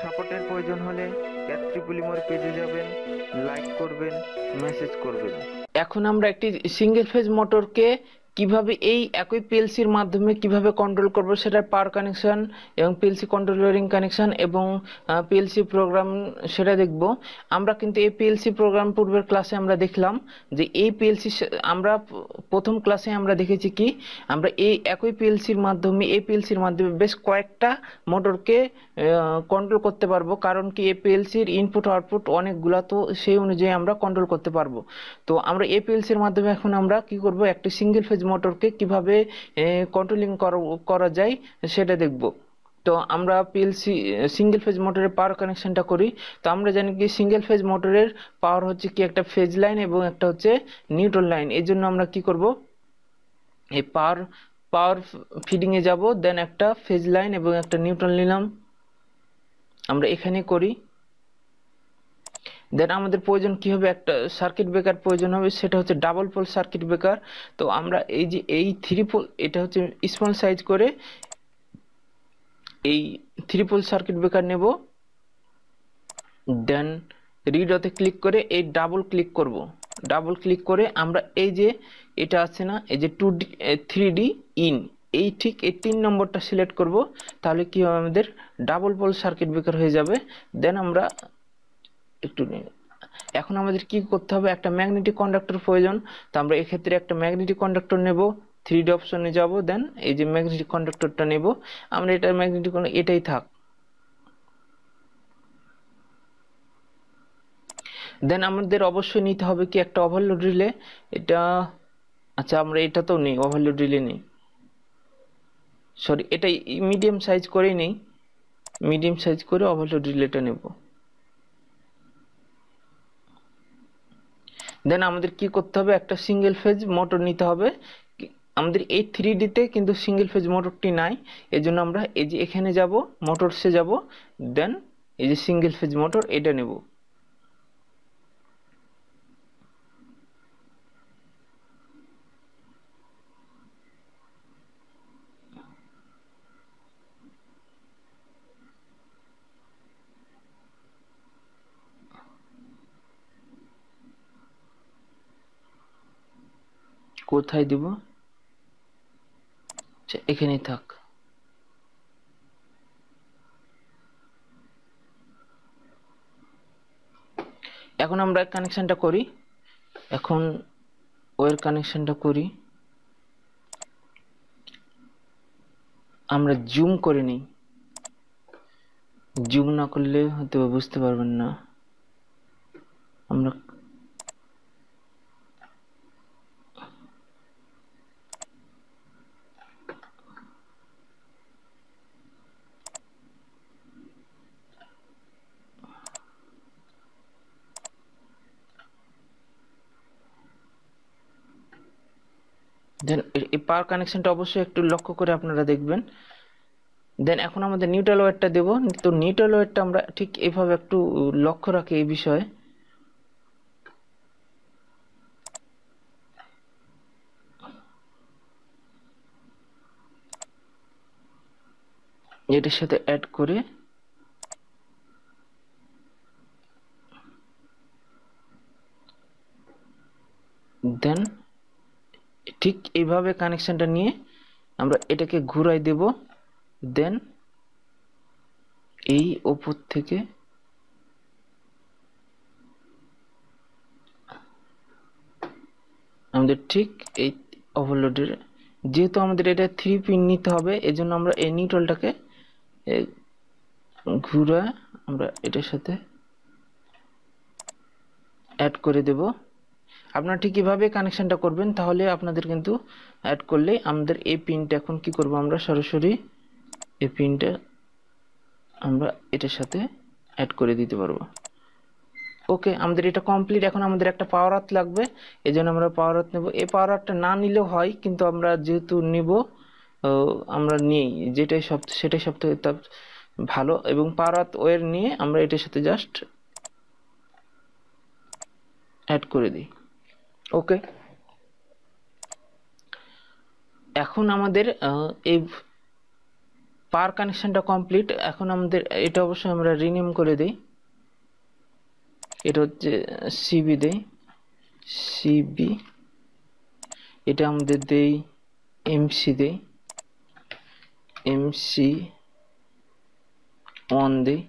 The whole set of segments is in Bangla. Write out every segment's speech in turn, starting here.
সাপোর্টের প্রয়োজন হলে ক্যাথ্রিপুলিমোর পেজে যাবেন, লাইক করবেন, মেসেজ করবেন। এখন আমরা একটি সিঙ্গেল ফেজ মোটরকে কিভাবে এই একই পিএলসির মাধ্যমে কিভাবে কন্ট্রোল করব, সেটার পাওয়ার কানেকশন এবং পিএলসি কন্ট্রোলারিং কানেকশন এবং পিএলসি প্রোগ্রাম সেটা দেখব। আমরা কিন্তু এই পিএলসি প্রোগ্রাম পূর্বের ক্লাসে আমরা দেখলাম যে এই পিএলসি আমরা প্রথম ক্লাসে আমরা দেখেছি কি আমরা এই একই পিএলসির মাধ্যমে বেশ কয়েকটা মোটরকে কন্ট্রোল করতে পারবো, কারণ কি এই পিএলসির ইনপুট আউটপুট অনেকগুলা, তো সেই অনুযায়ী আমরা কন্ট্রোল করতে পারবো। তো আমরা এপিএলসির মাধ্যমে এখন আমরা কি করব, একটি সিঙ্গেল ফেজ মোটরকে কিভাবে কন্ট্রোলিং করা যায় সেটা দেখব। তো আমরা পিএলসি সিঙ্গেল ফেজ মোটরের পাওয়ার কানেকশনটা করি। তো আমরা জানি কি সিঙ্গেল ফেজ মোটরের পাওয়ার হচ্ছে কি একটা ফেজ লাইন এবং একটা হচ্ছে নিউট্রাল লাইন। এই জন্য আমরা কি করব, এই পাওয়ার ফিডিং এ যাব, দেন একটা ফেজ লাইন এবং একটা নিউট্রাল নিলাম, আমরা এখানে করি। দেন আমাদের প্রয়োজন কি হবে, একটা সার্কিট ব্রেকার প্রয়োজন হবে, সেটা হচ্ছে ডাবল পোল সার্কিট ব্রেকার। তো আমরা এই যে এই থ্রি পোল, এটা হচ্ছে স্মল সাইজ করে এই থ্রি পোল সার্কিট ব্রেকার নেব। দেন রিডতে ক্লিক করে এই ডাবল ক্লিক করে আমরা এই যে এটা আছে না, এই যে 2D 3D ইন, এই ঠিক এই 3 নম্বরটা সিলেক্ট করব, তাহলে কি হবে, আমাদের ডাবল পোল সার্কিট ব্রেকার হয়ে যাবে। দেন আমরা একটু এখন আমাদের কি করতে হবে, একটা ম্যাগনেটিক কন্ডাক্টর প্রয়োজন। তো আমরা এক্ষেত্রে একটা ম্যাগনেটিক কন্ডাক্টর নেব, 3D অপশনে যাব, দেন এই যে ম্যাগনেটিক কন্ডাক্টরটা নেব আমরা। এটা ম্যাগনেটিক এটাই থাক। দেন আমাদের অবশ্যই নিতে হবে কি একটা ওভারলোড রিলে। এটা আচ্ছা, আমরা এটা তো নেই, ওভারলোড রিলে নেই, সরি, এটা মিডিয়াম সাইজ করেই নেই, মিডিয়াম সাইজ করে ওভারলোড রিলেটা নেব। দেন আমাদের কি করতে হবে, একটা সিঙ্গেল ফেজ মোটর নিতে হবে। আমাদের এই 3D-তে কিন্তু সিঙ্গেল ফেজ মোটরটি নাই, এজন্য আমরা এই যে এখানে যাব, মোটরসে যাব, দেন এই যে সিঙ্গেল ফেজ মোটর এটা নেব। কোথায় দিব, আচ্ছা এখানেই থাক। এখন আমরা কানেকশনটা করি, এখন ওয়ের কানেকশনটা করি। আমরা জুম করে নিই, জুম না করলে হয়তো বুঝতে পারবেন না। আমরা দেন এই পাওয়ার কানেকশনটা অবশ্যই একটু লক্ষ্য করে আপনারা দেখবেন। দেন এখন আমাদের নিউট্রাল ওয়্যারটা দেব। তো নিউট্রাল ওয়্যারটা আমরা ঠিক এইভাবে একটু লক্ষ্য রাখি এই বিষয়ে। এটার সাথে অ্যাড করে দেন ঠিক এইভাবে কানেকশনটা নিয়ে আমরা এটাকে ঘুরাই দেব। দেন এই ওপর থেকে আমাদের ঠিক এই ওভারলোডের, যেহেতু আমাদের এটা 3 পিন নিতে হবে, এজন্য আমরা এই নিউট্রালটাকে ঘুরা আমরা এটার সাথে অ্যাড করে দেব। আপনারা ঠিক এভাবে কানেকশনটা করবেন, তাহলে আপনাদের কিন্তু অ্যাড করলে আমাদের এই পিনটা এখন কি করব, আমরা সরাসরি এই পিনটা আমরা এটার সাথে অ্যাড করে দিতে পারবো। ওকে, আমাদের এটা কমপ্লিট। এখন আমাদের একটা পাওয়ার আর্থ লাগবে, এজন্য আমরা পাওয়ার আর্থ নেব। এই পাওয়ার আর্থটা না নিলেও হয়, কিন্তু আমরা যেহেতু নিব আমরা নিই, সেটাই সবথেকে ভালো। এবং পাওয়ার আর্থ ওয়্যার নিয়ে আমরা এটার সাথে জাস্ট অ্যাড করে দিই। ওকে, এখন আমাদের এই পাওয়ার কানেকশনটা কমপ্লিট। এখন আমাদের এটা অবশ্যই আমরা রিনেম করে দেই, এটা হচ্ছে সিবি দেই, সিবি, এটা আমাদের দেই এমসি দেই, এমসি 1 দেই,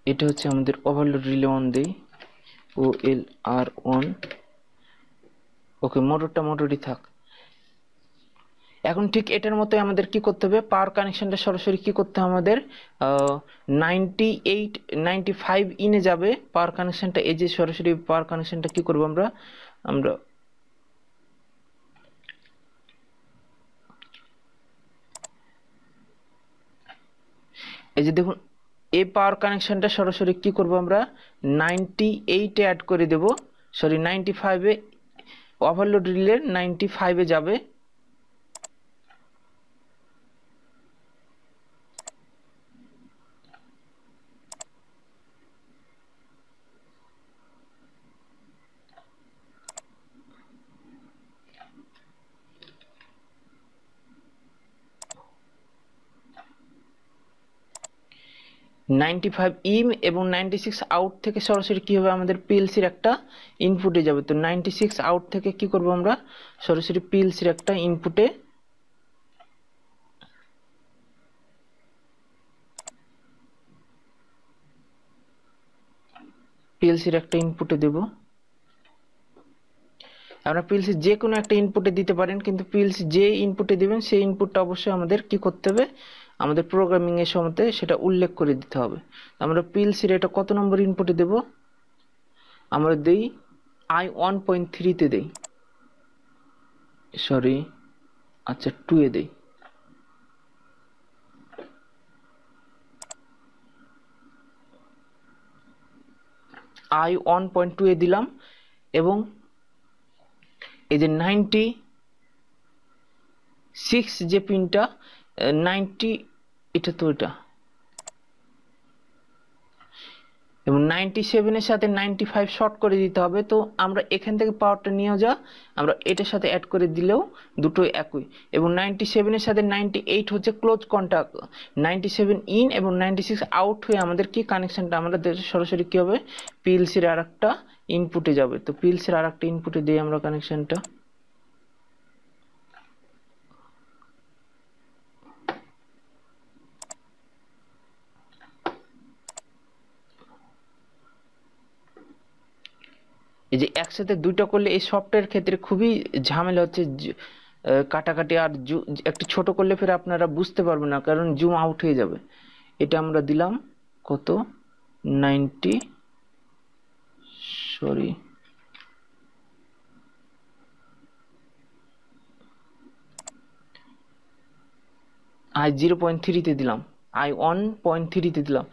এটা হচ্ছে আমাদের ওভারলোড রিলে 1 দেই, OLR1। ওকে, মোটরই থাক। এখন ঠিক এটার মতোই আমাদের কি করতে হবে, পাওয়ার কানেকশনটা সরাসরি কি করতে হবে আমাদের 98 95 ইনে যাবে পাওয়ার কানেকশনটা। এই যে সরাসরি পাওয়ার কানেকশনটা কি করব আমরা আমরা এই যে দেখুন, এই পাওয়ার কানেকশনটা সরাসরি কি করব আমরা 98 এ অ্যাড করে দেব, সরি 95 এ, ওভারলোড রিলে 95 এ যাবে। নাইনটি ফাইভ ইন এবং 96 আউট থেকে সরাসরি কি হবে আমাদের পিএলসির একটা ইনপুটে যাবে। তো 96 আউট থেকে কি করব আমরা সরাসরি পিএলসির একটা ইনপুটে দেব। আমরা পিএলসি যে কোনো একটা ইনপুটে দিতে পারেন, কিন্তু পিএলসি যে ইনপুটে দিবেন সেই ইনপুটটা অবশ্যই আমাদের কি করতে হবে, আমাদের প্রোগ্রামিং এর সময়তে সেটা উল্লেখ করে দিতে হবে। আমরা পিএলসির এটা কত নম্বর ইনপুটে দেব, আমরা দেই I1.3 তে দেই, সরি আচ্ছা 2 এ দেই। I1.2 এ দিলাম এবং এই যে 96 যে পিনটা 90, এটা তো এটা, এবং 97 এর সাথে 95 শর্ট করে দিতে হবে। তো আমরা এখান থেকে পাওয়ারটা নিয়ে আমরা এটার সাথে অ্যাড করে দিলেও দুটোই একই। এবং 97 এর সাথে 98 হচ্ছে ক্লোজ কন্টাক্ট, 97 ইন এবং 96 আউট হয়ে আমাদের কি কানেকশনটা আমাদের সরাসরি কি হবে পিএলসির আরেকটা ইনপুটে যাবে। তো পিএলসির আরেকটা ইনপুটে দিই আমরা কানেকশনটা। এই যে একসাথে দুইটা করলে এই সফটওয়্যার ক্ষেত্রে খুবই ঝামেলা হচ্ছে, কাটাকাটি, আর একটু ছোট করলে ফের আপনারা বুঝতে পারবেন না, কারণ জুম আউট হয়ে যাবে। এটা আমরা দিলাম কত 90, সরি I0.3 তে দিলাম, I1.3 তে দিলাম।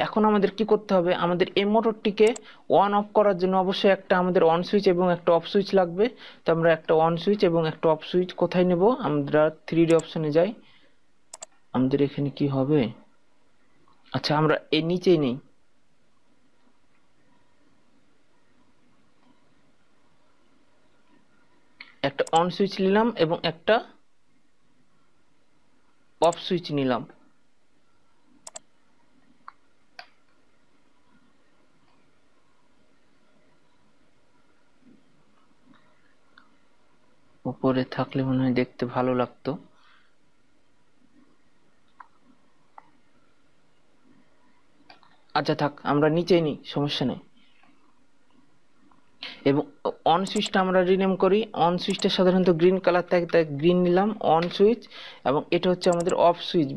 এখন আমাদের কি করতে হবে, আমাদের এই মোটরটিকে অন অফ করার জন্য অবশ্যই একটা আমাদের অন সুইচ এবং একটা অফ সুইচ লাগবে। তো আমরা একটা অন সুইচ এবং একটা অফ সুইচ কোথায় নেব, আমরা 3D অপশনে যাই। আমাদের এখানে কি হবে, আচ্ছা আমরা এই নিচেই নেই, একটা অন সুইচ নিলাম এবং একটা অফ সুইচ নিলাম। উপরে থাকলে মনে হয় দেখতে ভালো লাগতো। আচ্ছা থাক, আমরা নিচেই নিই, সমস্যা নেই। এবং অন সুইচটা আমরা রিনেম করি, অন সুইচটা সাধারণত গ্রিন কালার থাকে তাই গ্রিন নিলাম অন সুইচ, এবং এটা হচ্ছে আমাদের অফ সুইচ।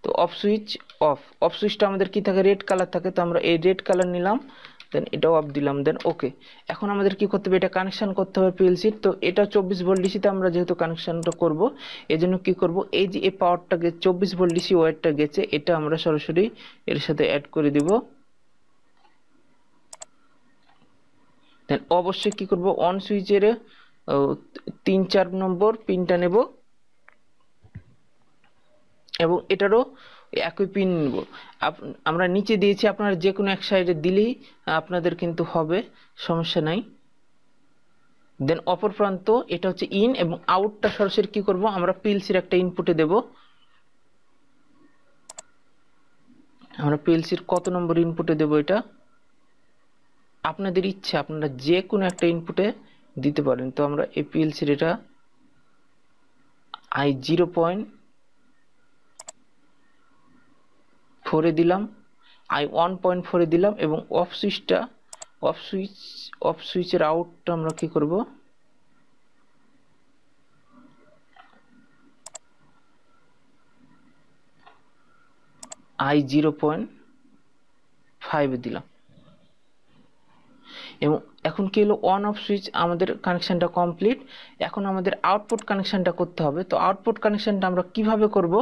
তো অফ সুইচটা আমাদের কি থাকে, রেড কালার থাকে, তো আমরা এই রেড কালার নিলাম, দেন এটাও অফ দিলাম, দেন ওকে। এখন আমাদের কি করতে হবে, এটা কানেকশন করতে হবে পিএলসির। তো এটা 24 ভোল্ট ডিসিতে আমরা যেহেতু কানেকশনটা করব, এই জন্য কি করব, এই যে এই পাওয়ারটাকে 24 ভোল্ট ডিসি ওয়্যারটা গেছে, এটা আমরা সরাসরি এর সাথে অ্যাড করে দিব। দেন অবশ্যই কি করব, অন সুইচের 3-4 নম্বর পিনটা নেব এবং এটারও একই পিন নেব। আমরা নিচে দিয়েছি, আপনারা যে কোনো এক সাইডে দিলেই আপনাদের কিন্তু হবে, সমস্যা নাই। দেন অপর প্রান্ত, এটা হচ্ছে ইন এবং আউটটা সরাসরি কি করব, আমরা পিএলসির একটা ইনপুটে দেব। আমরা পিএলসির কত নম্বর ইনপুটে দেব, এটা আপনাদের ইচ্ছা, আপনারা যে কোনো একটা ইনপুটে দিতে পারেন। তো আমরা এই পিএলসির এটা I0.4 এ দিলাম, I1.4 এ দিলাম, এবং অফ সুইচের আউটটা আমরা কি করব, I0.5 এ দিলাম। এবং এখন কি হলো, অন অফ সুইচ আমাদের কানেকশনটা কমপ্লিট। এখন আমাদের আউটপুট কানেকশনটা করতে হবে। তো আউটপুট কানেকশনটা আমরা কিভাবে করব,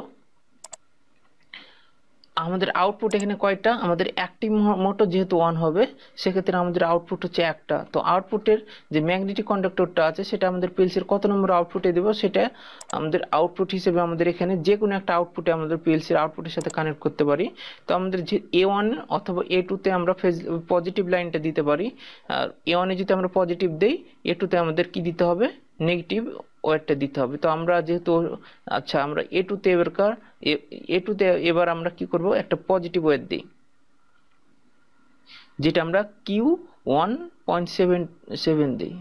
আমাদের আউটপুট এখানে কয়টা, আমাদের অ্যাক্টিভ মোটর যেহেতু অন হবে সেক্ষেত্রে আমাদের আউটপুট হচ্ছে একটা। তো আউটপুটের যে ম্যাগনেটিক কন্ডাক্টরটা আছে সেটা আমাদের পিএলসির কত নম্বর আউটপুটে দেব, সেটা আমাদের আউটপুট হিসেবে আমাদের এখানে যে কোনো একটা আউটপুটে আমাদের পিএলসির আউটপুটের সাথে কানেক্ট করতে পারি। তো আমাদের যে A1 অথবা A2 তে আমরা পজিটিভ লাইনটা দিতে পারি। আর A1 এ যদি আমরা পজিটিভ দেই, A2 তে আমাদের কি দিতে হবে, নেগেটিভ ওয়ারটা দিতে হবে। তো আমরা যেহেতু, আচ্ছা আমরা A2 তে এবার আমরা কি করব, একটা পজিটিভ ওয়ার দিই, যেটা আমরা Q1.77 দিই।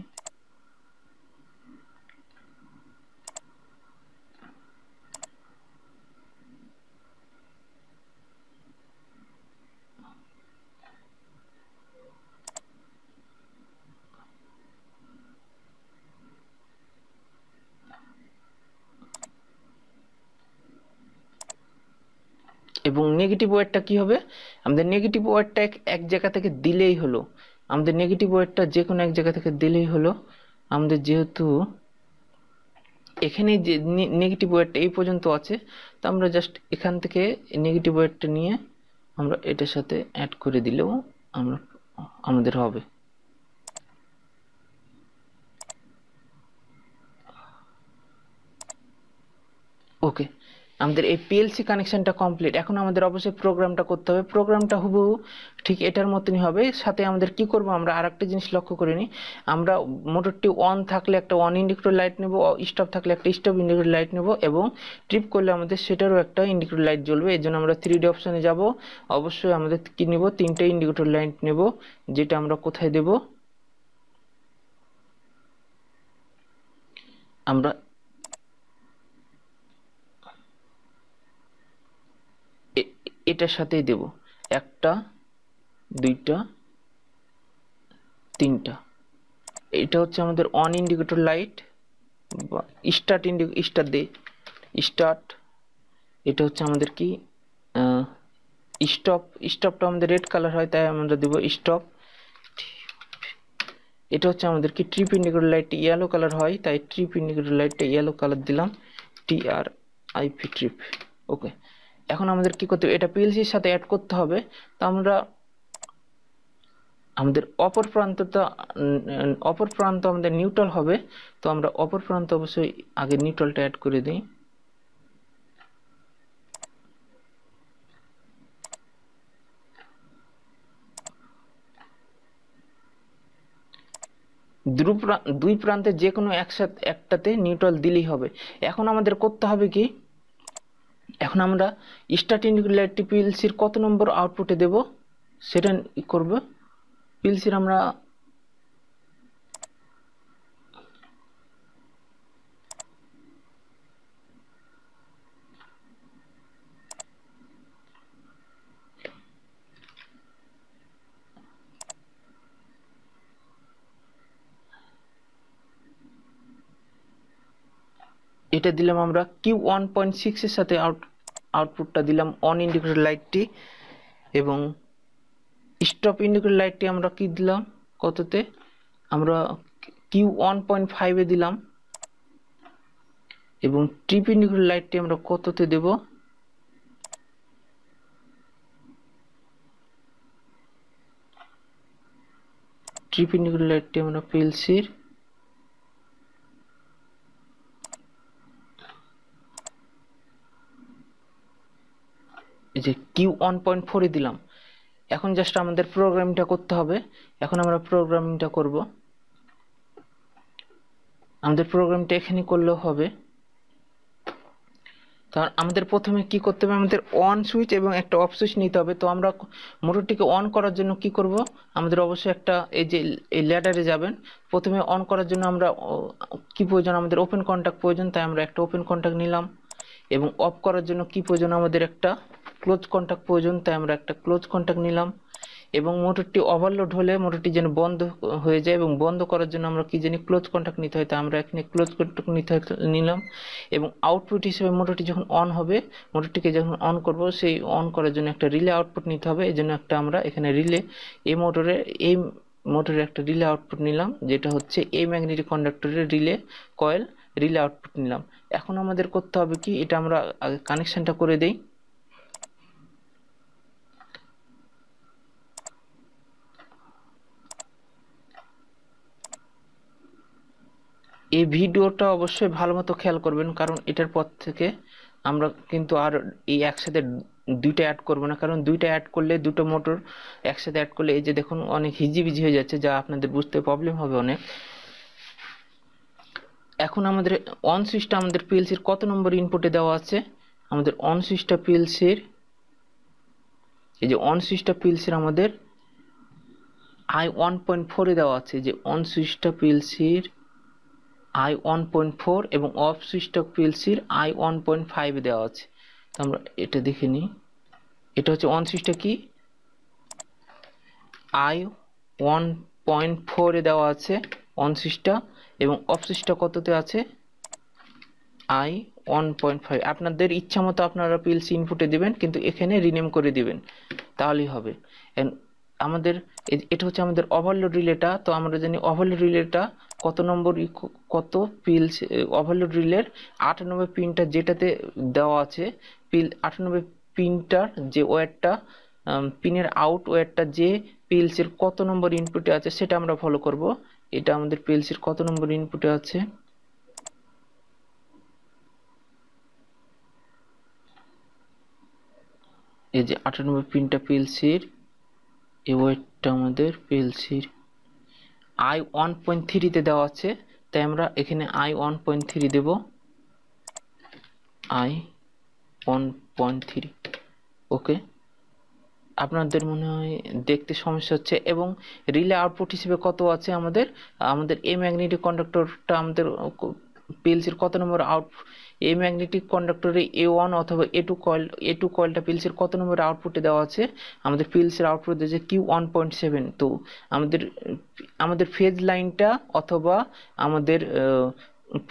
এবং নেগেটিভ ওয়ারটা কি হবে, আমাদের নেগেটিভ ওয়ারটা এক জায়গা থেকে দিলেই হলো, আমাদের নেগেটিভ ওয়ারটা যে কোনো এক জায়গা থেকে দিলেই হলো। আমাদের যেহেতু এখানে যে নেগেটিভ ওয়ারটা এই পর্যন্ত আছে, তো আমরা জাস্ট এখান থেকে নেগেটিভ ওয়ারটা নিয়ে আমরা এটার সাথে অ্যাড করে দিলেও আমাদের হবে। ওকে, আমাদের এই পিএলসি কানেকশনটা কমপ্লিট। এখন আমাদের অবশ্যই প্রোগ্রামটা করতে হবে। প্রোগ্রামটা হুবহু ঠিক এটার মতনই হবে। সাথে আমাদের কি করব, আমরা আরেকটা জিনিস লক্ষ্য করে নিই। আমরা মোটরটি অন থাকলে একটা অন ইন্ডিকেটর লাইট নেব, স্টপ থাকলে একটা স্টপ ইন্ডিকেটর লাইট নেব, এবং ট্রিপ করলে আমাদের সেটারও একটা ইন্ডিকেটর লাইট জ্বলবে। এর জন্য আমরা 3D অপশনে যাব। অবশ্যই আমাদের কি নেব, 3টে ইন্ডিকেটর লাইট নেব, যেটা আমরা কোথায় দেব, আমরা এটার সাথেই দেব, একটা, দুইটা, তিনটা। এটা হচ্ছে আমাদের অন ইন্ডিকেটর লাইট বা স্টার্ট। এটা হচ্ছে আমাদের কি স্টপটা আমাদের রেড কালার হয়, তাই আমরা দেব স্টপ। এটা হচ্ছে আমাদের কি ট্রিপ ইন্ডিকেটর লাইটটা ইয়েলো কালার হয়, তাই ট্রিপ ইন্ডিকেটর লাইটটা ইয়েলো কালার দিলাম, TRIP ট্রিপ। ওকে, এখন আমাদের কি করতে হবে, এটা পিএলসির সাথে অ্যাড করতে হবে। তো আমরা আমাদের অপর প্রান্ত আমাদের নিউট্রাল হবে। তো আমরা অপর প্রান্ত অবশ্যই আগে নিউট্রালটা অ্যাড করে দিই। দুই প্রান্তে যে কোনো একটাতে নিউট্রাল দিলেই হবে। এখন আমাদের করতে হবে কি, এখন আমরা স্টার্ট ইন্ডিকেটর লাইটটি পিএলসির কত নম্বর আউটপুটে দেব সেটা করব। পিএলসির আমরা এটা দিলাম, আমরা Q1.6 এর সাথে আউটপুটটা দিলাম অন ইন্ডিকেটর লাইটটি, এবং স্টপ ইন্ডিকেটর লাইটটি আমরা কি দিলাম, কততে, আমরা Q1.5 এ দিলাম, এবং ট্রিপ ইন্ডিকেটর লাইটটি আমরা কততে দেব, ট্রিপ ইন্ডিকেটর লাইটটি আমরা পিএলসির এই যে Q1.4 এ দিলাম। এখন জাস্ট আমাদের প্রোগ্রামিংটা করতে হবে। এখন আমরা প্রোগ্রামিংটা করব। আমাদের প্রোগ্রামটা এখানে করলেও হবে। কারণ আমাদের প্রথমে কি করতে হবে, আমাদের অন সুইচ এবং একটা অফ সুইচ নিতে হবে। তো আমরা মোটরটিকে অন করার জন্য কি করব, আমাদের অবশ্যই একটা এই যে এই ল্যাডারে যাবেন। প্রথমে অন করার জন্য আমরা কি প্রয়োজন, আমাদের ওপেন কন্টাক্ট প্রয়োজন, তাই আমরা একটা ওপেন কন্টাক্ট নিলাম। এবং অফ করার জন্য কি প্রয়োজন, আমাদের একটা ক্লোজ কন্টাক্ট প্রয়োজন, তাই আমরা একটা ক্লোজ কন্টাক্ট নিলাম। এবং মোটরটি ওভারলোড হলে মোটরটি যেন বন্ধ হয়ে যায়, এবং বন্ধ করার জন্য আমরা কি জানি ক্লোজ কন্টাক্ট নিতে হয়, তাই আমরা এখানে ক্লোজ কন্টাক্ট নিলাম। এবং আউটপুট হিসেবে মোটরটি যখন অন হবে, মোটরটিকে যখন অন করব, সেই অন করার জন্য একটা রিলে আউটপুট নিতে হবে। এই জন্য একটা আমরা এখানে রিলে, এই মোটরের একটা রিলে আউটপুট নিলাম, যেটা হচ্ছে এই ম্যাগনেটিক কন্ডাক্টরের রিলে কয়েল রিলে আউটপুট নিলাম। এখন আমাদের করতে হবে কি, এটা আমরা আগে কানেকশনটা করে দেই। এই ভিডিওটা অবশ্যই ভালো মতো খেয়াল করবেন, কারণ এটার পর থেকে আমরা কিন্তু আর এই একসাথে দুইটা অ্যাড করব না, কারণ দুইটা অ্যাড করলে, দুটো মোটর একসাথে অ্যাড করলে এই যে দেখুন অনেক হিজিবিজি হয়ে যাচ্ছে, যা আপনাদের বুঝতে প্রবলেম হবে অনেক। এখন আমাদের অন সুইচটা আমাদের পিএলসির কত নম্বর ইনপুটে দেওয়া আছে, আমাদের অন সুইচটা পিএলসির, এই যে অন সুইচটা পিএলসির আমাদের I1.4 এ দেওয়া আছে, যে অন সুইচটা পিএলসির I1.4 এবং অফ সুইচটা পিএলসির I1.5 এ দেওয়া আছে। তো আমরা এটা দেখে নিই। এটা হচ্ছে অন সুইচটা কি I1.4 এ দেওয়া আছে অন সুইচটা, এবং অফ সুইচটা কততে আছে I1.5। আপনাদের ইচ্ছা মতো আপনারা পিএলসি ইনপুটে দিবেন, কিন্তু এখানে রিনেম করে দিবেন, তাহলেই হবে। আমাদের এটা হচ্ছে আমাদের ওভারলোড রিলেটা। তো আমরা জানি ওভারলোড রিলেটা কত নম্বর, কত পিএলসি ওভারলোড রিলের 98 পিনটা যেটাতে দেওয়া আছে, 98 পিনটার যে ওয়্যারটা, পিনের আউট ওয়্যারটা যে পিএলসির কত নম্বর ইনপুটে আছে সেটা আমরা ফলো করব। এটা আমাদের পিএলসির কত নম্বর ইনপুটে আছে, এই যে 98 পিনটা পিএলসির, এই ওয়্যারটা আমাদের পিএলসির I1.3 তে দেওয়া আছে, তাই আমরা এখানে I1.3 দেব, I1.3। ওকে, আপনাদের মনে হয় দেখতে সমস্যা হচ্ছে। এবং রিলে আউটপুট হিসেবে কত আছে আমাদের, এই ম্যাগনেটিক কন্ডাক্টরটা আমাদের পিএলসির কত নম্বর এই ম্যাগনেটিক কন্ডাক্টরে A1 অথবা A2 কয়েলটা পিএলসির কত নম্বর আউটপুটে দেওয়া আছে, আমাদের পিএলসির আউটপুট দিয়েছে Q1.7। তো আমাদের ফেজ লাইনটা অথবা আমাদের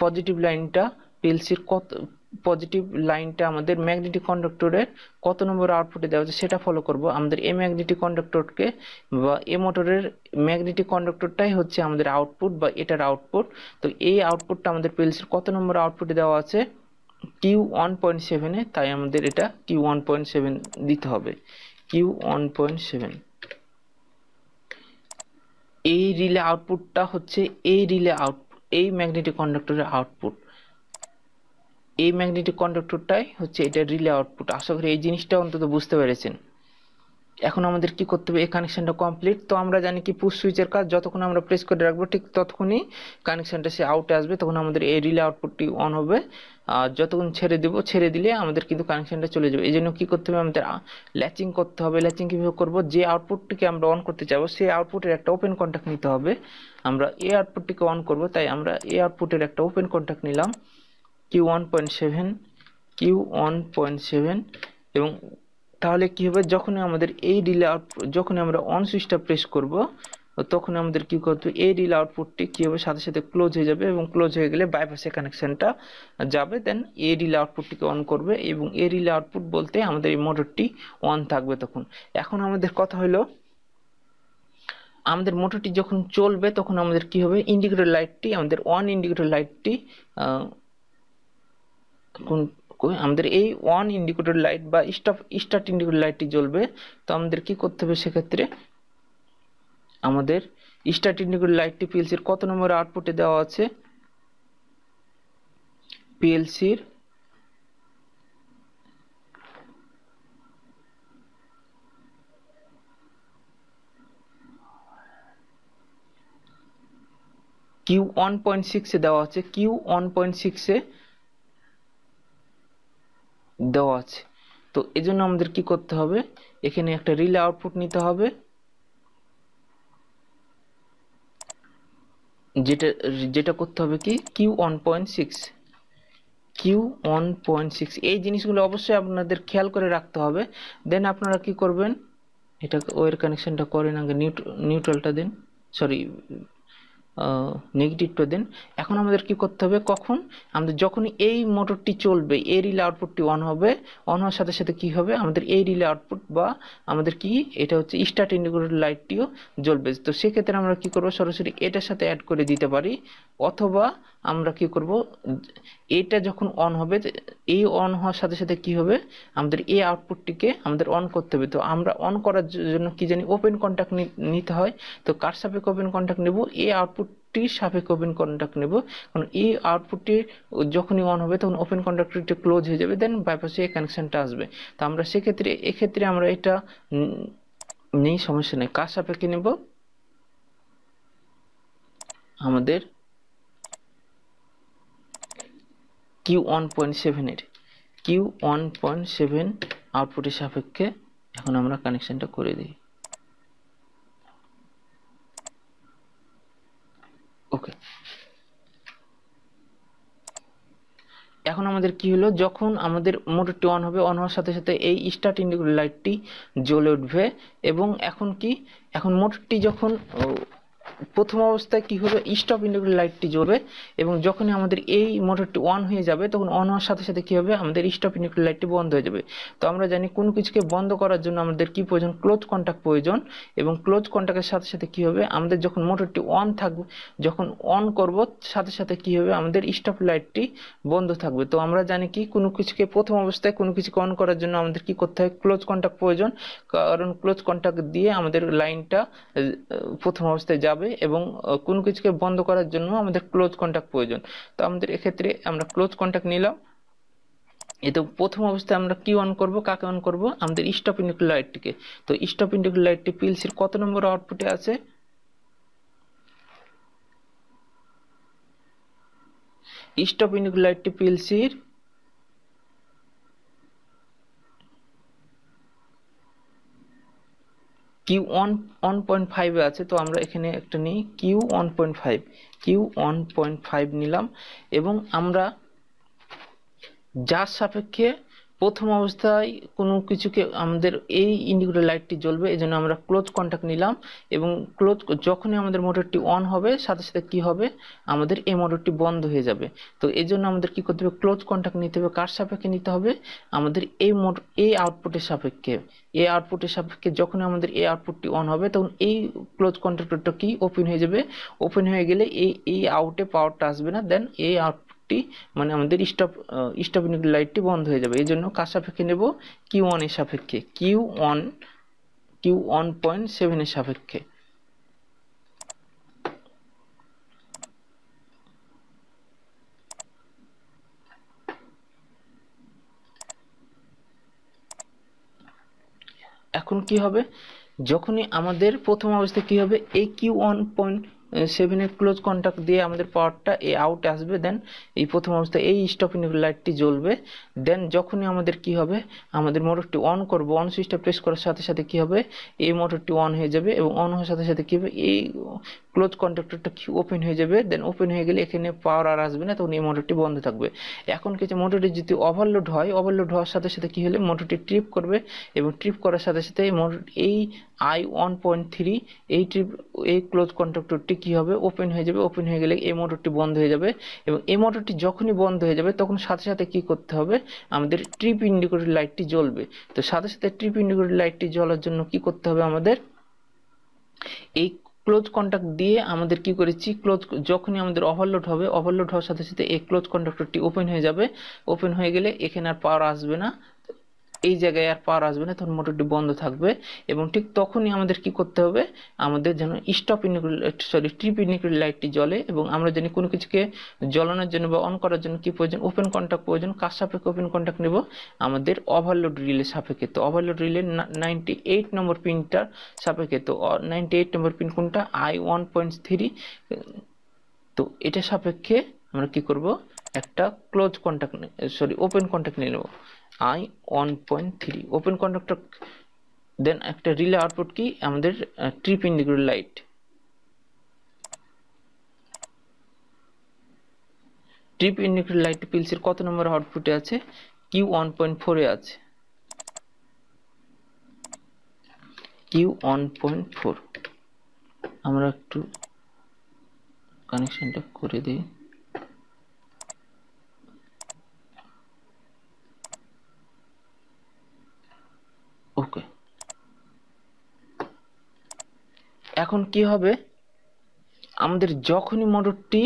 পজিটিভ লাইনটা পিএলসির কত, পজিটিভ লাইনটা আমাদের ম্যাগনেটিক কন্ডাক্টরের কত নম্বর আউটপুটে দেওয়া আছে সেটা ফলো করব। আমাদের এই ম্যাগনেটিক কন্ডাক্টরকে বা এই মোটরের ম্যাগনেটিক কন্ডাক্টরটাই হচ্ছে আমাদের আউটপুট বা এটার আউটপুট। তো এই আউটপুটটা আমাদের পিএলসির কত নম্বর আউটপুটে দেওয়া আছে, Q1.7 এ, তাই আমাদের এটা Q1.7 দিতে হবে, Q1.7। এই রিলে আউটপুটটা হচ্ছে এই ম্যাগনেটিক কন্ডাক্টরের আউটপুট, এই ম্যাগনেটিক কন্ডাক্টরটাই হচ্ছে এটা রিলে আউটপুট। আশা করি এই জিনিসটা অন্তত বুঝতে পেরেছেন। এখন আমাদের কি করতে হবে, এই কানেকশনটা কমপ্লিট। তো আমরা জানি কি পুশ সুইচের কাজ যতক্ষণ আমরা প্রেস করে রাখবো ঠিক ততক্ষণই কানেকশনটা সে আউটে আসবে, তখন আমাদের এই রিলে আউটপুটটি অন হবে। আর যতক্ষণ ছেড়ে দিলে আমাদের কিন্তু কানেকশনটা চলে যাবে। এই জন্য কি করতে হবে, আমাদের ল্যাচিং করতে হবে। ল্যাচিং কিভাবে করবো, যে আউটপুটটিকে আমরা অন করতে চাবো সেই আউটপুটের একটা ওপেন কন্টাক্ট নিতে হবে। আমরা এই আউটপুটটিকে অন করব, তাই আমরা এই আউটপুটের একটা ওপেন কন্টাক্ট নিলাম, Q1.7। এবং তাহলে কি হবে, যখনই আমাদের এই রিলে আউটপুট, যখন আমরা অন সুইচটা প্রেস করব, তখন আমাদের কি করতে হবে, এই রিলে আউটপুটটি কি হবে, সাথে সাথে ক্লোজ হয়ে যাবে, এবং ক্লোজ হয়ে গেলে বাইপাসে কানেকশনটা যাবে। দেন এই রিলে আউটপুটটিকে অন করবে, এবং এই রিলে আউটপুট বলতে আমাদের এই মোটরটি অন থাকবে তখন। এখন আমাদের কথা হলো, আমাদের মোটরটি যখন চলবে তখন আমাদের কি হবে, ইন্ডিকেটর লাইটটি, আমাদের অন ইন্ডিকেটর লাইটটি আমাদের এই অন ইন্ডিকেটর লাইট বা স্টার্ট ইন্ডিকেটর লাইটটি জ্বলবে। তো আমাদের কি করতে হবে, সেক্ষেত্রে আমাদের স্টার্ট ইন্ডিকেটর লাইটটি পিএলসির কত নম্বর আউটপুটে দেওয়া আছে, পিএলসির Q1.6 এ দেওয়া আছে, Q1.6 এ দেওয়া আছে। তো এজন্য আমাদের কি করতে হবে, এখানে একটা রিলে আউটপুট নিতে হবে, যেটা যেটা করতে হবে কি Q1.6, Q1.6 এই জিনিসগুলো অবশ্যই আপনাদের খেয়াল করে রাখতে হবে। দেন আপনারা কি করবেন, এটা ওয়ের কানেকশনটা করেন আগে, নিউট্রালটা দেন, সরি নেগেটিভটা দেন। এখন আমাদের কি করতে হবে, কখন আমাদের যখনই এই মোটরটি চলবে এই রিলে আউটপুটটি অন হবে, অন হওয়ার সাথে সাথে কি হবে, আমাদের এই রিলে আউটপুট বা আমাদের কি এটা হচ্ছে স্টার্ট ইন্ডিকেটর লাইটটিও জ্বলবে। তো সেক্ষেত্রে আমরা কি করব, সরাসরি এটার সাথে অ্যাড করে দিতে পারি, অথবা আমরা কি করব, এটা যখন অন হবে, এই অন হওয়ার সাথে সাথে কি হবে, আমাদের এই আউটপুটটিকে আমাদের অন করতে হবে। তো আমরা অন করার জন্য কি জানি ওপেন কন্ট্যাক্ট নিতে হয়। তো কার সাপেক্ষে ওপেন কন্ট্যাক্ট নেব, এই আউটপুটটির সাপেক্ষে ওপেন কন্ট্যাক্ট নেব, কারণ এই আউটপুটটি যখনই অন হবে তখন ওপেন কন্ট্যাক্টরটি ক্লোজ হয়ে যাবে, দেন বাইপাসে এই কানেকশনটা আসবে। তো আমরা এক্ষেত্রে আমরা এটা নেই, সমস্যা নেই। কার সাপেক্ষে নেব, আমাদের Q1.7 এর Q1.7 আউটপুটের সাপেক্ষে এখন আমরা কানেকশনটা করে দিই। ওকে, এখন আমাদের কি হলো, যখন আমাদের মোটরটি অন হবে, অন হওয়ার সাথে সাথে এই স্টার্ট ইন্ডিকেটর লাইটটি জ্বলে উঠবে। এবং এখন কি, এখন মোটরটি যখন প্রথম অবস্থায় কি হবে, স্টপ ইন্ডিকেটর লাইটটি জ্বলবে, এবং যখনই আমাদের এই মোটরটি অন হয়ে যাবে তখন অন হওয়ার সাথে সাথে কি হবে, আমাদের স্টপ ইন্ডিকেটর লাইটটি বন্ধ হয়ে যাবে। তো আমরা জানি কোনো কিছুকে বন্ধ করার জন্য আমাদের কি প্রয়োজন, ক্লোজ কন্টাক্ট প্রয়োজন। এবং ক্লোজ কন্টাক্টের সাথে সাথে কি হবে, আমাদের যখন মোটরটি অন থাকবে, যখন অন করব সাথে সাথে কি হবে, আমাদের স্টপ লাইটটি বন্ধ থাকবে। তো আমরা জানি কি কোনো কিছুকে প্রথম অবস্থায় কোনো কিছুকে অন করার জন্য আমাদের কি করতে হয়, ক্লোজ কন্টাক্ট প্রয়োজন, কারণ ক্লোজ কন্টাক্ট দিয়ে আমাদের লাইনটা প্রথম অবস্থায় যাবে, এবং কোনো কিছুকে বন্ধ করার জন্য আমাদের ক্লোজ কন্টাক্ট প্রয়োজন। তো আমাদের এক্ষেত্রে আমরা ক্লোজ কন্টাক্ট নিলাম। এতে প্রথম অবস্থায় আমরা কি অন করব, কাকে অন করব, আমাদের স্টপ ইন্ডিকেটর লাইটটিকে। তো স্টপ ইন্ডিকেটর লাইটটি পিএলসির কত নম্বর আউটপুটে আছে, স্টপ ইন্ডিকেটর লাইটটি পিএলসির Q1.5 এ আছে। তো আমরা এখানে একটা নিই Q1.5 নিলাম, এবং আমরা যার সাপেক্ষে প্রথম অবস্থায় কোনো কিছুকে আমাদের এই ইন্ডিকেটর লাইটটি জ্বলবে, এই জন্য আমরা ক্লোজ কন্টাক্ট নিলাম। এবং যখনই আমাদের মোটরটি অন হবে সাথে সাথে কি হবে, আমাদের এই মোটরটি বন্ধ হয়ে যাবে। তো এই জন্য আমাদের কি করতে হবে, ক্লোজ কন্টাক্ট নিতে হবে। কার সাপেক্ষে নিতে হবে, আমাদের এই আউটপুটের সাপেক্ষে। এই আউটপুটের সাপেক্ষে যখন আমাদের এই আউটপুটটি অন হবে তখন এই ক্লোজ কন্ট্যাক্টরটা কি ওপেন হয়ে যাবে। ওপেন হয়ে গেলে এই আউটে পাওয়ারটা আসবে না, দেন এই মানে আমাদের স্টপ ইন্ডিকেটর লাইটটি বন্ধ হয়ে যাবে। এই জন্য কার সাপেক্ষে নেব, Q1 এর সাপেক্ষে, Q1.7 এর সাপেক্ষে। এখন কি হবে, যখনই আমাদের প্রথম অবস্থায় কি হবে, এই Q1.7 এর ক্লোজ কন্টাক্ট দিয়ে আমাদের পাওয়ারটা এই আউট আসবে, দেন এই প্রথম অবস্থায় এই স্টপ ইন্ডিকেটর লাইটটি জ্বলবে। দেন যখনই আমাদের কি হবে, আমাদের মোটরটি অন করব, অন সুইচটা প্রেস করার সাথে সাথে কি হবে, এই মোটরটি অন হয়ে যাবে, এবং অন হওয়ার সাথে সাথে কি হবে, এই ক্লোজ কন্ট্যাক্টরটা ওপেন হয়ে যাবে। দেন ওপেন হয়ে গেলে এখানে পাওয়ার আর আসবে না, তখন এই মোটরটি বন্ধ থাকবে। এখন কিছু মোটরটি যদি ওভারলোড হয়, ওভারলোড হওয়ার সাথে সাথে কি হলে মোটরটি ট্রিপ করবে, এবং ট্রিপ করার সাথে সাথে এই I1.3 এই ক্লোজ কন্ট্যাক্টরটি কি হবে, ওপেন হয়ে যাবে। ওপেন হয়ে গেলে এই মোটরটি বন্ধ হয়ে যাবে, এবং এই মোটরটি যখনই বন্ধ হয়ে যাবে তখন সাথে সাথে কি করতে হবে, আমাদের ট্রিপ ইন্ডিকেটর লাইটটি জ্বলবে। তো সাথে সাথে ট্রিপ ইন্ডিকেটর লাইটটি জ্বলার জন্য কি করতে হবে, আমাদের এই ক্লোজ কন্টাক্ট দিয়ে আমাদের কি করেছি, যখনই আমাদের ওভারলোড হবে, ওভারলোড হওয়ার সাথে সাথে এই ক্লোজ কন্ট্যাক্টরটি ওপেন হয়ে যাবে। ওপেন হয়ে গেলে এখানে আর পাওয়ার আসবে না, এই জায়গায় আর পাওয়ার আসবে না, তখন মোটরটি বন্ধ থাকবে। এবং ঠিক তখনই আমাদের কি করতে হবে, আমাদের যেন ট্রিপ ইন্ডিকেটর লাইটটি জ্বলে। এবং আমরা জানি কোনো কিছুকে জ্বলানোর জন্য বা অন করার জন্য কি প্রয়োজন, ওপেন কন্টাক্ট প্রয়োজন। কার সাপেক্ষে ওপেন কন্টাক্ট নেব, আমাদের ওভারলোড রিলে সাপেক্ষে। তো ওভারলোড রিলে 98 নম্বর পিনটার সাপেক্ষে। তো 98 নম্বর পিন কোনটা, I1.3। তো এটা সাপেক্ষে আমরা কি করব, একটা ওপেন কন্টাক্ট নিয়ে নেব। I 1.3 open conductor. দেন একটা রিলে আউটপুট কি আমাদের trip indicator light. Trip indicator light পিএলসির কত নম্বর আউটপুটে আছে? কিউ 1.4 এ আছে, কিউ 1.4। আমরা একটু কানেকশনটা করে দিই। ওকে, এখন কি হবে, আমাদের যখনই মোটরটি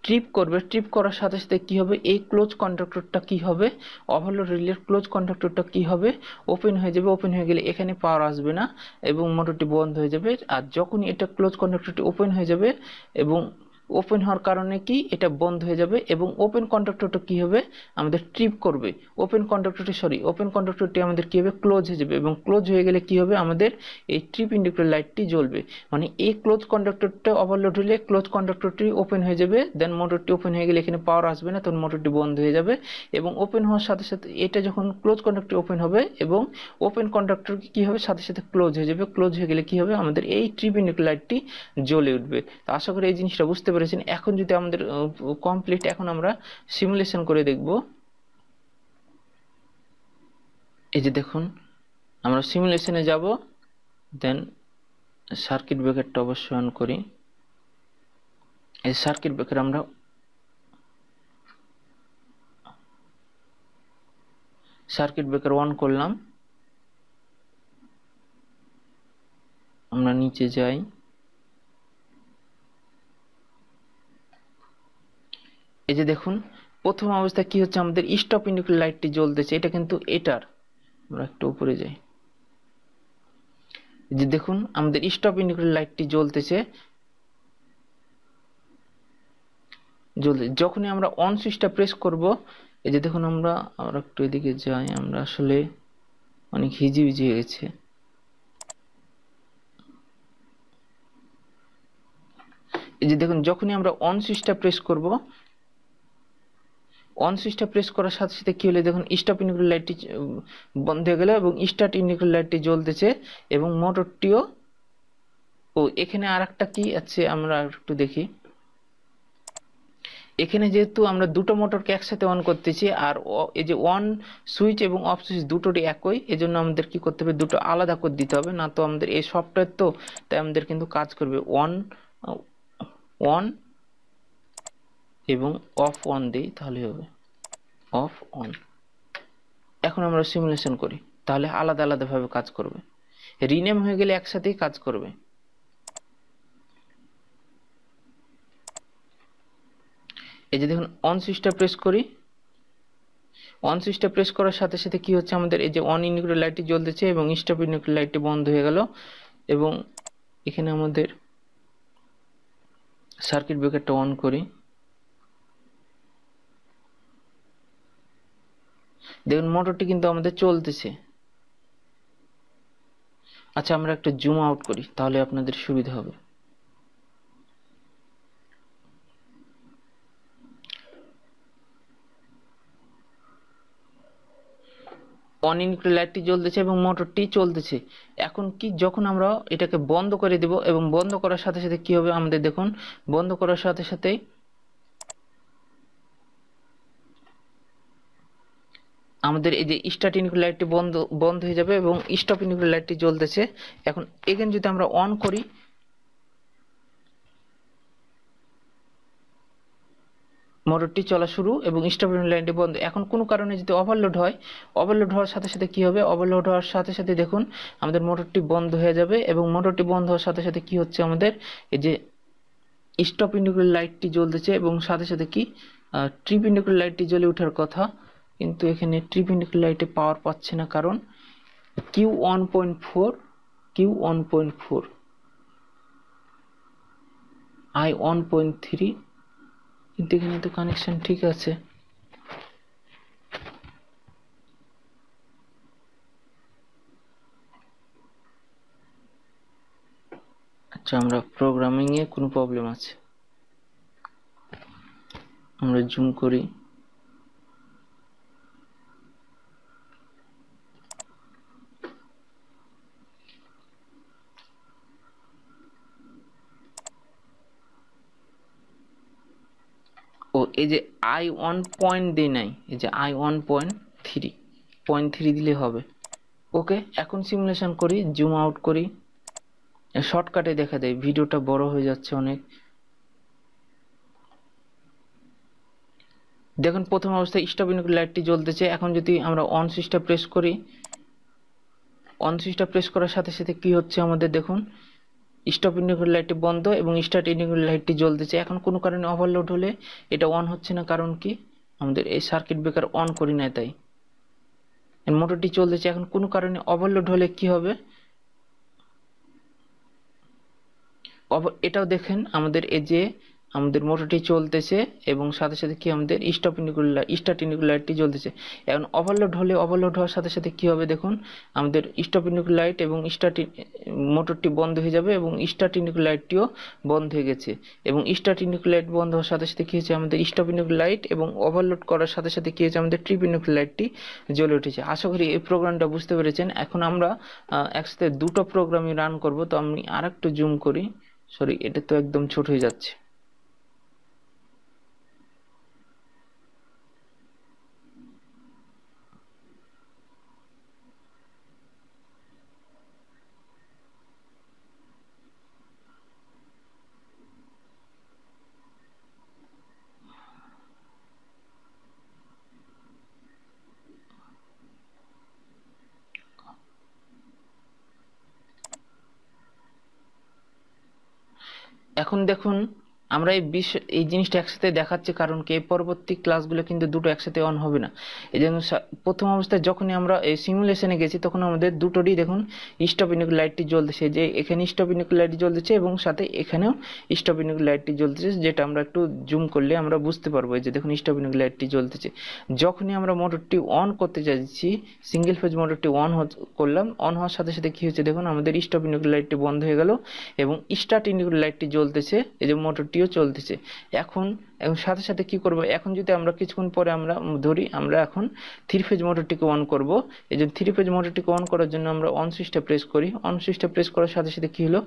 ট্রিপ করবে, ট্রিপ করার সাথে সাথে কি হবে, এই ক্লোজ কন্ডাক্টরটা কি হবে, ওভারলোড রিলের ক্লোজ কন্ডাক্টরটা কি হবে, ওপেন হয়ে যাবে। ওপেন হয়ে গেলে এখানে পাওয়ার আসবে না এবং মোটরটি বন্ধ হয়ে যাবে। আর যখনই এটা ক্লোজ কন্ডাক্টরটি ওপেন হয়ে যাবে এবং ওপেন হওয়ার কারণে কি এটা বন্ধ হয়ে যাবে এবং ওপেন কন্ডাক্টরটা কি হবে, আমাদের ট্রিপ করবে। ওপেন কন্ডাক্টরটি আমাদের কি হবে, ক্লোজ হয়ে যাবে এবং ক্লোজ হয়ে গেলে কি হবে, আমাদের এই ট্রিপ ইন্ডিকেটর লাইটটি জ্বলবে। মানে এই ক্লোজ কন্ডাক্টরটা ওভারলোড হলে ক্লোজ কন্ডাক্টরটি ওপেন হয়ে যাবে, দেন মোটরটি ওপেন হয়ে গেলে এখানে পাওয়ার আসবে না, তখন মোটরটি বন্ধ হয়ে যাবে। এবং ওপেন হওয়ার সাথে সাথে এটা যখন ক্লোজ কন্ডাক্টর ওপেন হবে এবং ওপেন কন্ডাক্টর কি হবে, সাথে সাথে ক্লোজ হয়ে যাবে। ক্লোজ হয়ে গেলে কি হবে, আমাদের এই ট্রিপ ইন্ডিকেটর লাইটটি জ্বলে উঠবে। তো আশা করি এই জিনিসটা বুঝতে পেরেছেন। এখন যদি আমাদের কমপ্লিট, এখন আমরা সিমুলেশন করে দেখব। এই যে দেখুন, আমরা সিমুলেশনে যাব, দেন সার্কিট ব্রেকারটা অবশ্যই অন করি। এই সার্কিট ব্রেকার আমরা অন করলাম। আমরা নিচে যাই, এই যে দেখুন প্রথম অবস্থায় কি হচ্ছে, আমাদের স্টপ ইন্ডিকেটর লাইটটি জ্বলতেছে। এটা কিন্তু এটার, আমরা একটু উপরে যাই, যে দেখুন আমাদের স্টপ ইন্ডিকেটর লাইটটি জ্বলতেছে। যখনই আমরা অন সুইচটা প্রেস করব, এই যে দেখুন আমরা একটু এদিকে যাই, আমরা আসলে অনেক হিজিবিজি হয়ে গেছে। এই যে দেখুন যখনই আমরা অন সুইচটা প্রেস করব, অন সুইচটা প্রেস করার সাথে সাথে কি হলো, দেখুন স্টপ ইন্ডিকেটর লাইটটি বন্ধ হয়ে গেল এবং স্টার্ট ইন্ডিকেটর লাইটটি জ্বলতেছে এবং মোটরটিও। ও এখানে আরেকটা কি আছে, আমরা একটু দেখি। এখানে যেহেতু আমরা দুটো মোটরকে একসাথে অন করতেছি, আর এই যে অন সুইচ এবং অফ সুইচ দুটোরই একই, এজন্য আমাদের কি করতে হবে, দুটো আলাদা করে দিতে হবে, না তো আমাদের এই সফটওয়্যার তো, তাই আমাদের কিন্তু কাজ করবে অন অন এবং অফ অন দিই, তাহলে হবে অফ অন। এখন আমরা সিমুলেশন করি, তাহলে আলাদা আলাদা ভাবে কাজ করবে। রিনেম হয়ে গেলে একসাথেই কাজ করবে। এই যে দেখুন অন সুইচটা প্রেস করি, অন সুইচটা প্রেস করার সাথে সাথে কি হচ্ছে, আমাদের এই যে অন ইন্ডিকেটর লাইটটি জ্বলতেছে এবং স্টপ ইন্ডিকেটর লাইটটি বন্ধ হয়ে গেল। এবং এখানে আমাদের সার্কিট ব্রেকারটা অন করি, দেখুন মোটরটি কিন্তু আমাদের চলতেছে। আচ্ছা আমরা একটা জুম আউট করি, তাহলে আপনাদের সুবিধা হবে। অন ইন্ডিকেটর লাইটটি জ্বলতেছে এবং মোটরটি চলতেছে। এখন কি, যখন আমরা এটাকে বন্ধ করে দেব এবং বন্ধ করার সাথে সাথে কি হবে, আমাদের দেখুন বন্ধ করার সাথে সাথেই আমাদের এই যে স্টার্ট ইন্ডিকেটর লাইটটি বন্ধ হয়ে যাবে এবং স্টপ ইন্ডিকেটর লাইটটি জ্বলতেছে। এখন এখানে যদি আমরা অন করি, মোটরটি চলা শুরু এবং স্টপ ইন্ডিকেটর লাইটটি বন্ধ। এখন কোনো কারণে যদি ওভারলোড হয়, ওভারলোড হওয়ার সাথে সাথে কি হবে, ওভারলোড হওয়ার সাথে সাথে দেখুন আমাদের মোটরটি বন্ধ হয়ে যাবে এবং মোটরটি বন্ধ হওয়ার সাথে সাথে কি হচ্ছে, আমাদের এই যে স্টপ ইন্ডিকেটর লাইটটি জ্বলতেছে এবং সাথে সাথে কি ট্রিপ ইন্ডিকেটর লাইটটি জ্বলে ওঠার কথা, কিন্তু এখানে ট্রিপ ইন্ডিকেটর লাইটে পাওয়ার পাচ্ছে না, কারণ কিউ 1.4 কিউ 1.4 আই 1.3, কিন্তু এখানে তো কানেকশন ঠিক আছে। আচ্ছা আমরা প্রোগ্রামিং এ কোনো প্রবলেম আছে, আমরা জুম করি। ও এই যে I1 দিই নাই, এই যে I1.3 দিলে হবে। ওকে, এখন সিমুলেশন করি, জুম আউট করি, শর্টকাটে দেখা দেয়, ভিডিওটা বড় হয়ে যাচ্ছে অনেক। দেখুন প্রথম অবস্থায় স্টপ ইন্ডিকেটর লাইটটি জ্বলতেছে। এখন যদি আমরা অন সুইচটা প্রেস করি, অন সুইচটা প্রেস করার সাথে সাথে কি হচ্ছে আমাদের দেখুন, স্টপ ইন্ডিকেটর লাইটটি বন্ধ এবং স্টার্ট ইন্ডিকেটর লাইটটি জ্বলতেছে। এখন কোনো কারণে ওভারলোড হলে এটা অন হচ্ছে না, কারণ কি আমাদের এই সার্কিট ব্রেকার অন করি না, তাই মোটরটি চলতেছে। এখন কোনো কারণে ওভারলোড হলে কি হবে, এটাও দেখেন আমাদের এই যে আমাদের মোটরটি চলতেছে এবং সাথে সাথে কি আমাদের স্টপ ইন্ডিকেটর স্টার্ট ইন্ডিকেটর লাইটটি জ্বলতেছে। এখন ওভারলোড হলে ওভারলোড হওয়ার সাথে সাথে কি হবে দেখুন, আমাদের স্টপ ইন্ডিকেটর লাইট এবং স্টার্ট মোটরটি বন্ধ হয়ে যাবে এবং স্টার্ট ইন্ডিকেটর লাইটটিও বন্ধ হয়ে গেছে। এবং স্টার্ট ইন্ডিকেটর লাইট বন্ধ হওয়ার সাথে সাথে কি হয়েছে, আমাদের স্টপ ইন্ডিকেটর লাইট এবং ওভারলোড করার সাথে সাথে কি হয়েছে, আমাদের ট্রিপ ইন্ডিকেটর লাইটটি জ্বলে উঠেছে। আশা করি এই প্রোগ্রামটা বুঝতে পেরেছেন। এখন আমরা একসাথে দুটো প্রোগ্রামই রান করব। তো আমি আরেকটু জুম করি, সরি এটা তো একদম ছোট হয়ে যাচ্ছে। এখন দেখুন আমরা এই জিনিসটা একসাথে দেখাচ্ছি, কারণ কি পরবর্তী ক্লাসগুলো কিন্তু দুটো একসাথে অন হবে না। এই জন্য প্রথম অবস্থায় যখনই আমরা এই সিমুলেশনে গেছি তখন আমাদের দুটোরই দেখুন স্টপ ইন্ডিকেটর লাইটটি জ্বলতেছে, যে এখানে স্টপ ইন্ডিকেটর লাইটটি জ্বলতেছে এবং সাথে এখানেও স্টপ ইন্ডিকেটর লাইটটি জ্বলতেছে, যেটা আমরা একটু জুম করলে আমরা বুঝতে পারবো। এই যে দেখুন স্টপ ইন্ডিকেটর লাইটটি জ্বলতেছে। যখনই আমরা মোটরটি অন করতে যাচ্ছি, সিঙ্গেল ফেজ মোটরটি অন করলাম, অন হওয়ার সাথে সাথে কি হচ্ছে দেখুন, আমাদের স্টপ ইন্ডিকেটর লাইটটি বন্ধ হয়ে গেল এবং স্টার্ট ইন্ডিকেটর লাইটটি জ্বলতেছে, এই যে মোটরটিও চলতেছে। এখন সাথে সাথে কি করব, এখন যদি আমরা কিছুক্ষণ পরে আমরা ধরি আমরা এখন থ্রি ফেজ মোটরটিকে অন করব। এই যে থ্রি ফেজ মোটরটিকে অন করার জন্য আমরা অন সুইচটা প্রেস করি। অন সুইচটা প্রেস করার সাথে সাথে কি হলো,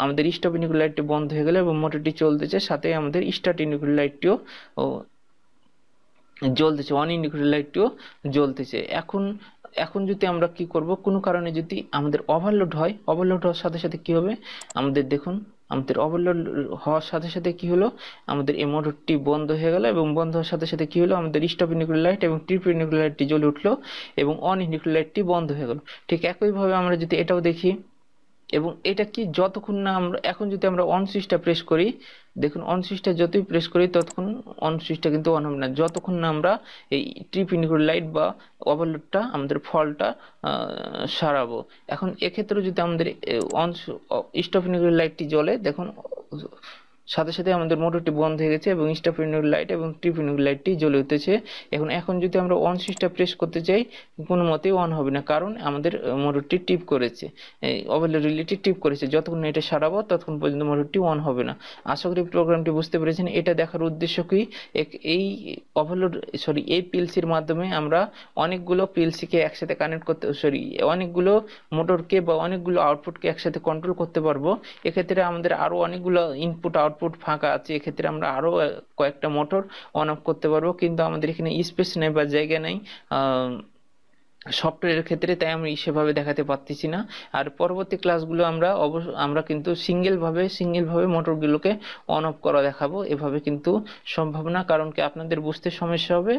আমাদের স্টপ ইন্ডিকেটর লাইটটি বন্ধ হয়ে গেল এবং মোটরটি চলতেছে, সাথে আমাদের স্টার্ট ইন্ডিকেটর লাইটটিও জ্বলতেছে, অন ইন্ডিকেটর লাইটটিও জ্বলতেছে। এখন এখন যদি আমরা কি করব, কোনো কারণে যদি আমাদের ওভারলোড হয়, ওভারলোড হওয়ার সাথে সাথে কি হবে, আমাদের দেখুন আমাদের ওভারলোড হওয়ার সাথে সাথে কি হলো, আমাদের এই মোটরটি বন্ধ হয়ে গেল এবং বন্ধ হওয়ার সাথে সাথে কি হলো, আমাদের স্টপ ইন্ডিকেটর লাইট এবং ট্রিপ ইন্ডিকেটর লাইটটি জ্বলে উঠলো এবং অন ইন্ডিকেটর লাইটটি বন্ধ হয়ে গেল। ঠিক একইভাবে আমরা যদি এটাও দেখি, এবং এটা কি যতক্ষণ না আমরা এখন যদি আমরা অন সুইচটা প্রেস করি, দেখুন অন সুইচটা যতই প্রেস করি ততক্ষণ অন সুইচটা কিন্তু অন হবে না, যতক্ষণ না আমরা এই ট্রিপ ইন্ডিকেটর লাইট বা ওভারলোডটা আমাদের ফল্টটা সারাবো। এখন এক্ষেত্রে যদি আমাদের অন স্টপ ইন্ডিকেটর লাইটটি জ্বলে, দেখুন সাথে সাথে আমাদের মোটরটি বন্ধ হয়ে গেছে এবং স্টপ ইন্ডিকেটর লাইট এবং ট্রিপ ইন্ডিকেটর লাইটটি জ্বলে উঠেছে। এখন যদি আমরা অন সুইচটা প্রেস করতে চাই, কোনো মতেই অন হবে না, কারণ আমাদের মোটরটি টিপ করেছে, ওভারলোড রিলেটি টিপ করেছে। যতক্ষণ না এটা সারাবো ততক্ষণ পর্যন্ত মোটরটি অন হবে না। আশা করি প্রোগ্রামটি বুঝতে পেরেছেন। এটা দেখার উদ্দেশ্য কি, এই এই পিএলসির মাধ্যমে আমরা অনেকগুলো পিএলসিকে একসাথে কানেক্ট করতে, অনেকগুলো মোটরকে বা অনেকগুলো আউটপুটকে একসাথে কন্ট্রোল করতে পারবো। এক্ষেত্রে আমাদের আরো অনেকগুলো ইনপুট আউটপুট ফাঁকা আছে, এক্ষেত্রে আমরা আরো কয়েকটা মোটর অন অফ করতে পারবো, কিন্তু আমাদের এখানে স্পেস নেই বা জায়গা নেই সফটওয়্যারের ক্ষেত্রে, তাই আমি সেভাবে দেখাতে পারতেছি না। আর পরবর্তী ক্লাসগুলো আমরা কিন্তু সিঙ্গেল ভাবে মোটরগুলোকে অন অফ করা দেখাবো। এভাবে কিন্তু সম্ভব না, কারণ কি আপনাদের বুঝতে সমস্যা হবে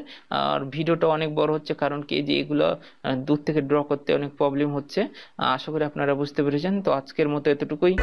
আর ভিডিওটা অনেক বড় হচ্ছে, কারণ কি যে এগুলো দূর থেকে ড্র করতে অনেক প্রবলেম হচ্ছে। আশা করি আপনারা বুঝতে পেরেছেন। তো আজকের মতো এতটুকুই।